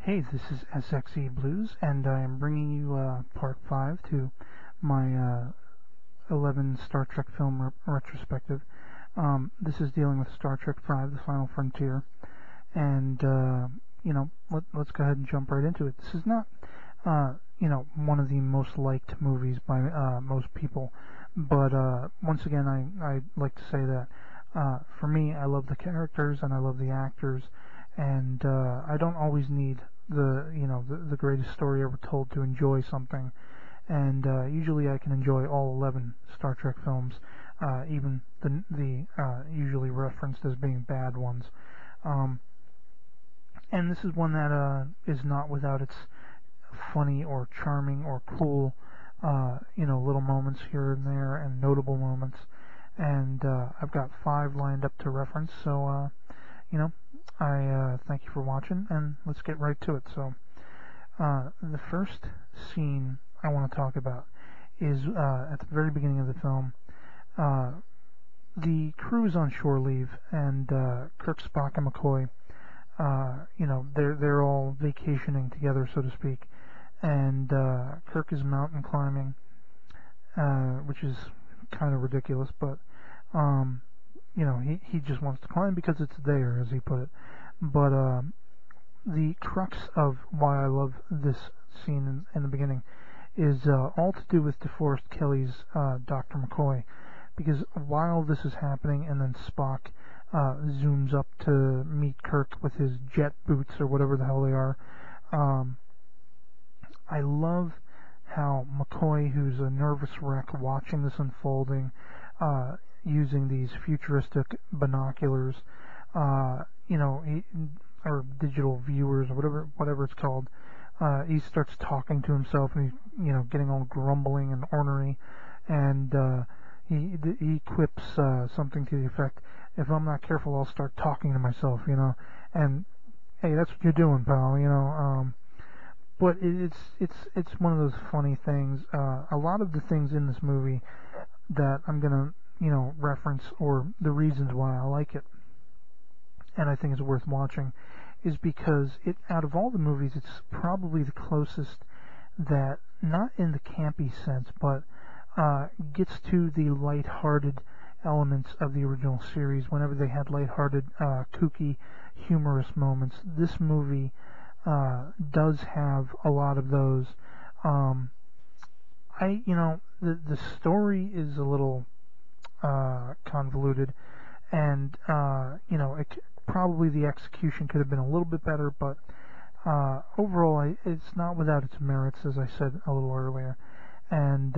Hey, this is SXE Blues, and I am bringing you part 5 to my 11 Star Trek film retrospective. This is dealing with Star Trek V, The Final Frontier, and, let's go ahead and jump right into it. This is not, one of the most liked movies by most people, but once again, I'd like to say that for me, I love the characters and I love the actors, and I don't always need the greatest story ever told to enjoy something, and usually I can enjoy all 11 Star Trek films, even the usually referenced as being bad ones. And this is one that is not without its funny or charming or cool little moments here and there and notable moments, and I've got 5 lined up to reference, so I thank you for watching, and let's get right to it. So, the first scene I want to talk about is at the very beginning of the film. The crew is on shore leave, and Kirk, Spock, and McCoy, they're all vacationing together, so to speak. And Kirk is mountain climbing, which is kind of ridiculous, but he just wants to climb because it's there, as he put it. But the crux of why I love this scene in the beginning is all to do with DeForest Kelley's Dr. McCoy, because while this is happening and then Spock zooms up to meet Kirk with his jet boots or whatever the hell they are, I love how McCoy, who's a nervous wreck watching this unfolding, using these futuristic binoculars, or digital viewers, or whatever it's called, he starts talking to himself, and he's, getting all grumbling and ornery, and he quips something to the effect, "If I'm not careful, I'll start talking to myself," and hey, that's what you're doing, pal, but it's one of those funny things. A lot of the things in this movie that I'm gonna reference, or the reasons why I like it, and I think it's worth watching, is because out of all the movies, it's probably the closest that, not in the campy sense, but gets to the lighthearted elements of the original series. Whenever they had lighthearted, kooky, humorous moments, this movie does have a lot of those. The story is a little convoluted, and probably the execution could have been a little bit better, but overall it's not without its merits, as I said a little earlier. And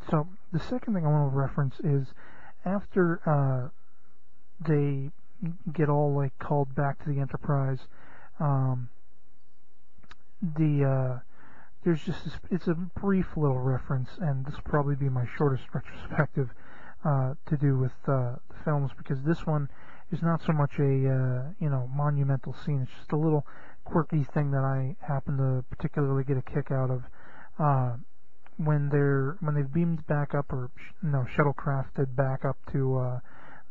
so the second thing I want to reference is, after they get all called back to the Enterprise, there's just it's a brief little reference, and this will probably be my shortest retrospective to do with the films, because this one is not so much a monumental scene. It's just a little quirky thing that I happen to particularly get a kick out of. When they've beamed back up, or shuttlecrafted back up to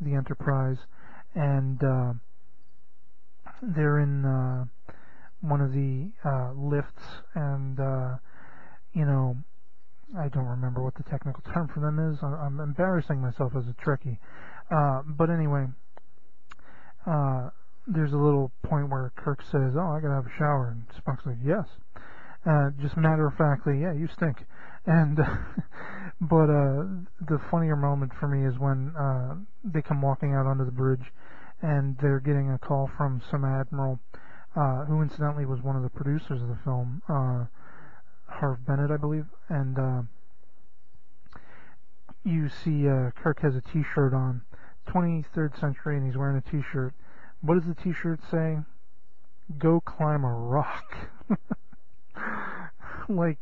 the Enterprise, and they're in one of the lifts, and I don't remember what the technical term for them is. I'm embarrassing myself as a Trekkie, but anyway, there's a little point where Kirk says, "Oh, I gotta have a shower," and Spock's like, "Yes." Just matter-of-factly, "Yeah, you stink." And but the funnier moment for me is when they come walking out onto the bridge, and they're getting a call from some admiral, who incidentally was one of the producers of the film, Harv Bennett, I believe. And you see Kirk has a t-shirt on, 23rd century, and he's wearing a t-shirt. What does the t-shirt say? "Go climb a rock." I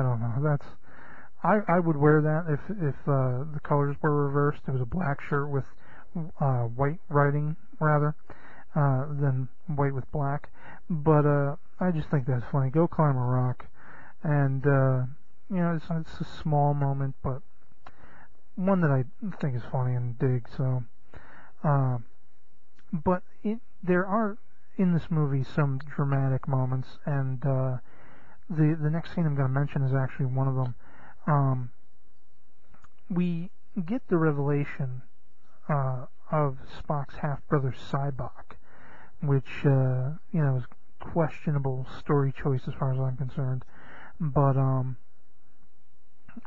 don't know. I would wear that if the colors were reversed. It was a black shirt with white writing, rather, than white with black. But I just think that's funny. Go climb a rock, and it's a small moment, but one that I think is funny and dig. So, but there are in this movie some dramatic moments, and the next scene I'm going to mention is actually one of them. We get the revelation of Spock's half-brother Sybok, which is questionable story choice as far as I'm concerned, but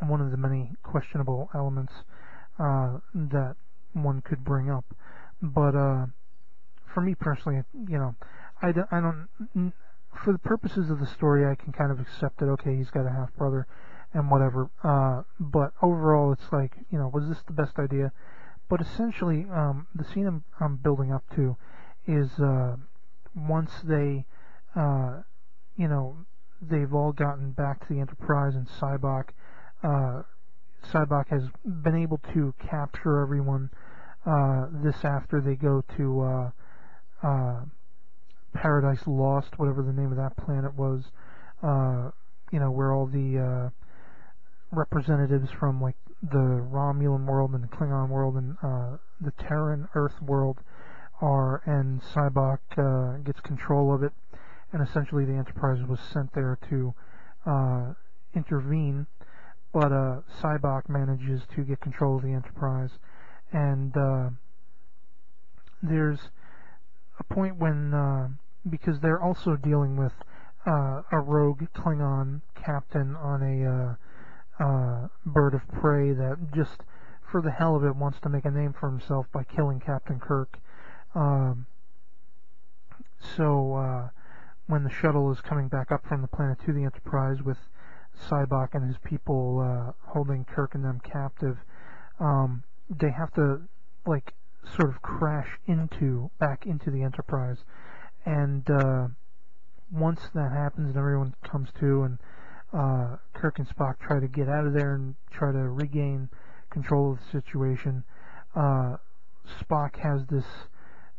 one of the many questionable elements that one could bring up. But for me personally, I don't. For the purposes of the story, I can kind of accept that. Okay, he's got a half brother, and whatever. But overall, it's like, was this the best idea? But essentially, the scene I'm building up to is once they, they've all gotten back to the Enterprise, and Sybok has been able to capture everyone. This after they go to Paradise Lost, whatever the name of that planet was, where all the representatives from like the Romulan world and the Klingon world and the Terran Earth world are, and Sybok gets control of it, and essentially the Enterprise was sent there to intervene, but Sybok manages to get control of the Enterprise, and there's a point when, because they're also dealing with a rogue Klingon captain on a bird of prey that just for the hell of it wants to make a name for himself by killing Captain Kirk. So when the shuttle is coming back up from the planet to the Enterprise with Sybok and his people holding Kirk and them captive, they have to like sort of crash back into the Enterprise, and once that happens and everyone comes to, and Kirk and Spock try to get out of there and try to regain control of the situation, Spock has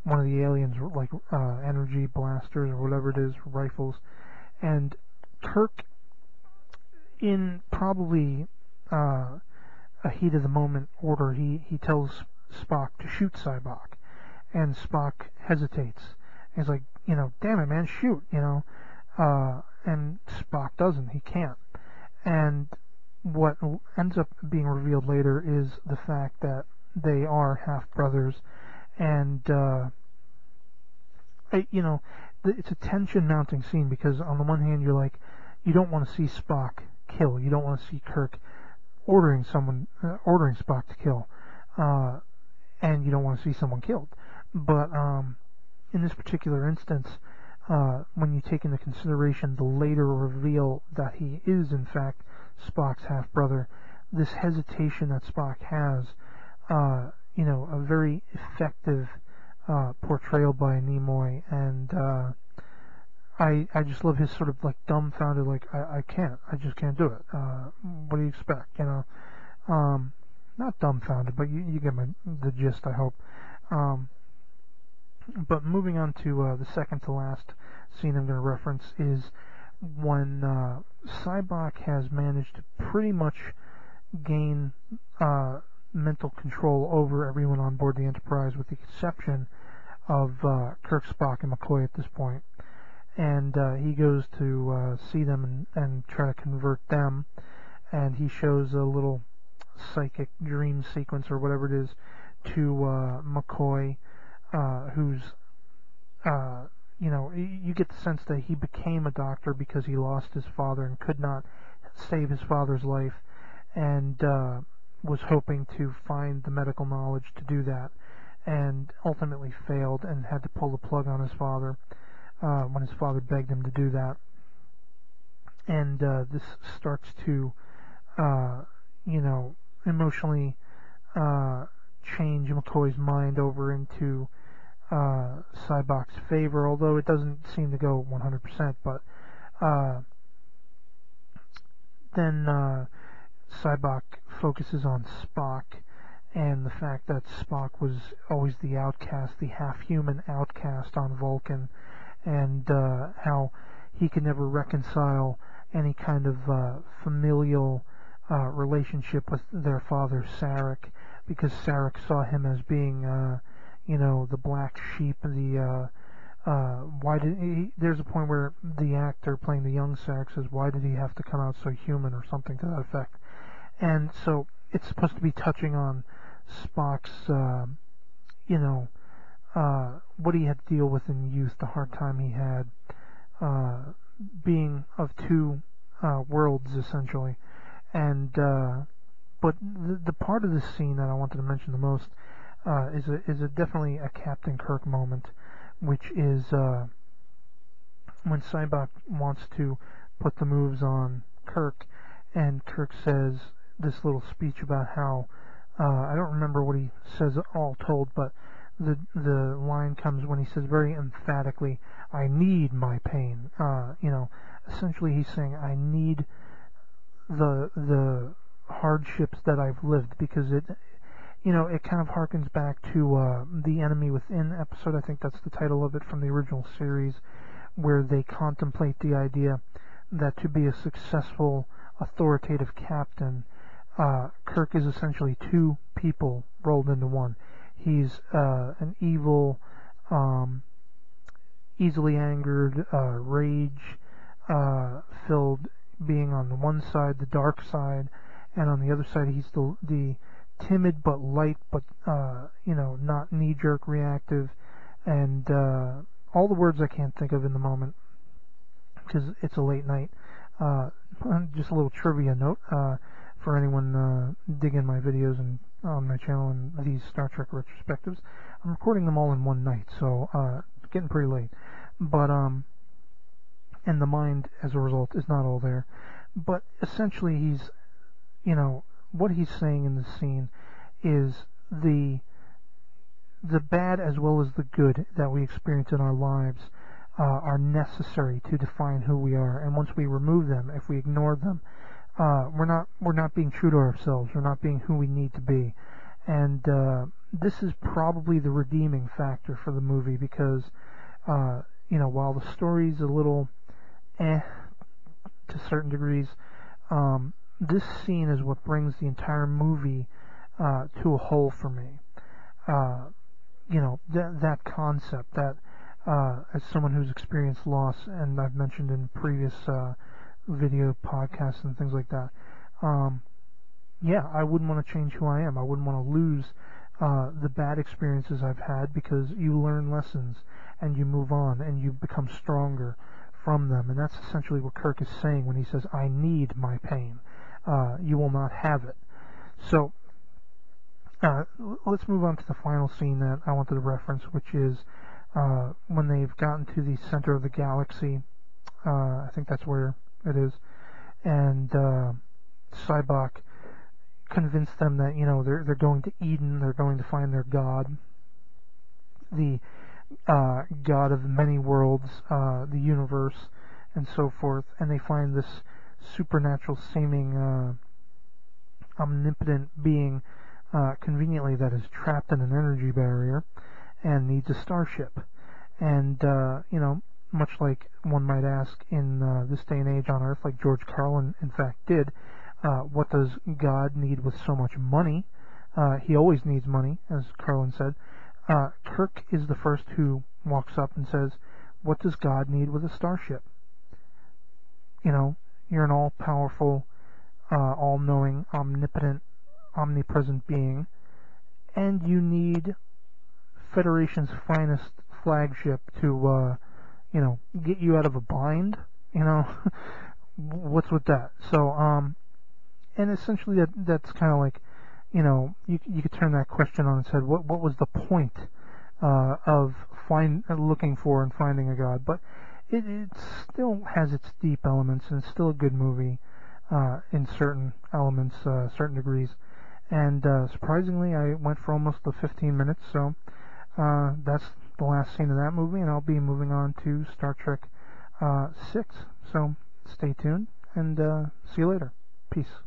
one of the aliens like energy blasters or whatever it is, rifles, and Kirk, in probably a heat of the moment order, he tells Spock to shoot Sybok, and Spock hesitates. He's like, damn it, man, shoot, and Spock doesn't. He can't. And what ends up being revealed later is the fact that they are half brothers, and it's a tension mounting scene, because on the one hand you're like, you don't want to see Spock kill, you don't want to see Kirk ordering Spock to kill, and you don't want to see someone killed. But in this particular instance, when you take into consideration the later reveal that he is in fact Spock's half-brother, this hesitation that Spock has, a very effective portrayal by Nimoy, and I just love his sort of like dumbfounded, like, I just can't do it. What do you expect? Not dumbfounded, but you get the gist, I hope. But moving on to the second to last scene I'm going to reference is when Sybok has managed to pretty much gain mental control over everyone on board the Enterprise, with the exception of Kirk, Spock, and McCoy at this point. And he goes to see them and try to convert them, and he shows a little psychic dream sequence or whatever it is to McCoy, who's you get the sense that he became a doctor because he lost his father and could not save his father's life, and was hoping to find the medical knowledge to do that, and ultimately failed and had to pull the plug on his father when his father begged him to do that. And this starts to emotionally change McCoy's mind over into Sybok's favor, although it doesn't seem to go 100%. But then Sybok focuses on Spock and the fact that Spock was always the outcast, the half-human outcast on Vulcan, and how he could never reconcile any kind of familial relationship with their father Sarek, because Sarek saw him as being the black sheep, the why did he, there's a point where the actor playing the young Sarek says, why did he have to come out so human, or something to that effect. And so it's supposed to be touching on Spock's, you know, what he had to deal with in youth, the hard time he had, being of two worlds, essentially. And but the part of this scene that I wanted to mention the most is definitely a Captain Kirk moment, which is when Sybok wants to put the moves on Kirk, and Kirk says this little speech about how, I don't remember what he says all told, but the line comes when he says very emphatically, "I need my pain." You know, essentially he's saying, I need the hardships that I've lived, because it, you know, it kind of harkens back to The Enemy Within episode. I think that's the title of it, from the original series, where they contemplate the idea that to be a successful, authoritative captain, Kirk is essentially two people rolled into one. He's an evil, easily angered, rage-filled being on the one side, the dark side, and on the other side he's the timid but light, but you know, not knee-jerk reactive, and all the words I can't think of in the moment because it's a late night. Just a little trivia note for anyone digging my videos and on my channel and these Star Trek retrospectives. I'm recording them all in one night, so it's getting pretty late. But and the mind, as a result, is not all there. But essentially, he's, you know, what he's saying in this scene is the bad as well as the good that we experience in our lives are necessary to define who we are. And once we remove them, if we ignore them, we're not being true to ourselves. We're not being who we need to be. And this is probably the redeeming factor for the movie, because you know, while the story's a little to certain degrees, this scene is what brings the entire movie to a whole for me. You know, that concept, that as someone who's experienced loss, and I've mentioned in previous video podcasts and things like that, yeah, I wouldn't want to change who I am. I wouldn't want to lose the bad experiences I've had, because you learn lessons and you move on and you become stronger from them. And that's essentially what Kirk is saying when he says, I need my pain. You will not have it. So let's move on to the final scene that I wanted to reference, which is when they've gotten to the center of the galaxy. I think that's where it is. And Sybok convinced them that, you know, they're going to Eden, they're going to find their God, the God of many worlds, the universe, and so forth. And they find this supernatural seeming omnipotent being, conveniently, that is trapped in an energy barrier and needs a starship. And you know, much like one might ask in this day and age on Earth, like George Carlin in fact did, what does God need with so much money? He always needs money, as Carlin said. Kirk is the first who walks up and says, what does God need with a starship? You know, you're an all-powerful, all-knowing, omnipotent, omnipresent being, and you need Federation's finest flagship to, you know, get you out of a bind. You know, what's with that? So, and essentially that's kind of like, you know, you could turn that question on its head. What was the point of looking for and finding a God? But it still has its deep elements, and it's still a good movie in certain elements, certain degrees. And surprisingly, I went for almost the 15 minutes, so that's the last scene of that movie, and I'll be moving on to Star Trek 6. So stay tuned, and see you later. Peace.